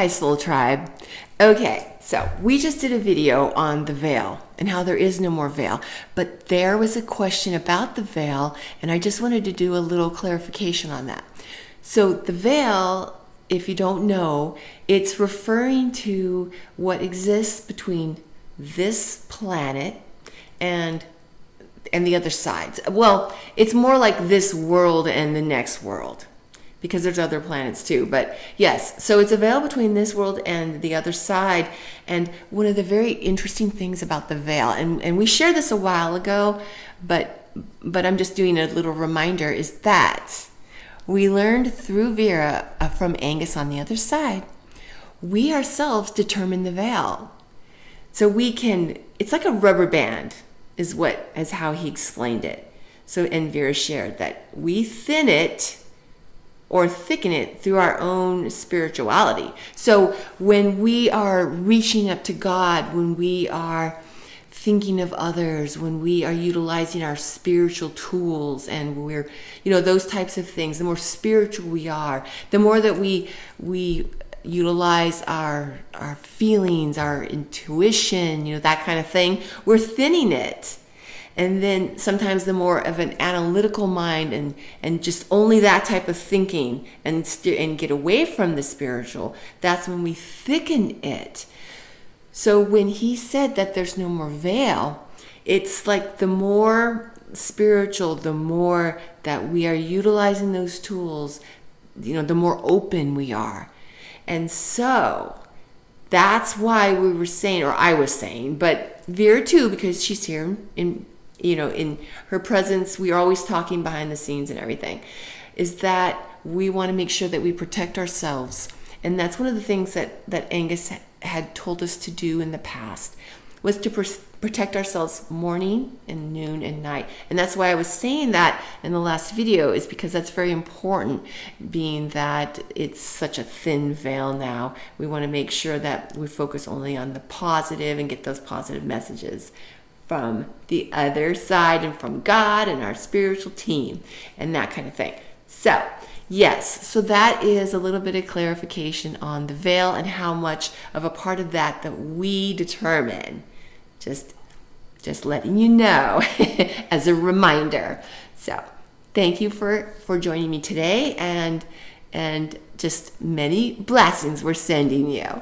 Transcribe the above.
Hi, Soul Tribe. Okay, so we just did a video on the veil and how there is no more veil. But there was a question about the veil, and I just wanted to do a little clarification on that. So the veil, if you don't know, it's referring to what exists between this planet and the other sides. Well, it's more like this world and the next world, because there's other planets too. But yes, so it's a veil between this world and the other side. And one of the very interesting things about the veil, and we shared this a while ago, but I'm just doing a little reminder, is that we learned through Vera from Angus on the other side, we ourselves determine the veil. So we can, it's like a rubber band is how he explained it. So, and Vera shared that we thin it or thicken it through our own spirituality. So when we are reaching up to God, when we are thinking of others, when we are utilizing our spiritual tools, and we're, those types of things, the more spiritual we are, the more that we utilize our feelings, our intuition, that kind of thing, we're thinning it. And then sometimes the more of an analytical mind and just only that type of thinking and get away from the spiritual, that's when we thicken it. So when he said that there's no more veil, it's like the more spiritual, the more that we are utilizing those tools, the more open we are. And so that's why we were saying, or I was saying, but Vera too, because she's here in her presence, we are always talking behind the scenes and everything, is that we want to make sure that we protect ourselves. And that's one of the things that Angus had told us to do in the past, was to protect ourselves morning and noon and night. And that's why I was saying that in the last video, is because that's very important, being that it's such a thin veil now. We want to make sure that we focus only on the positive and get those positive messages from the other side and from God and our spiritual team and that kind of thing. So yes, so that is a little bit of clarification on the veil and how much of a part of that we determine. Just letting you know as a reminder. So thank you for joining me today, and just many blessings we're sending you.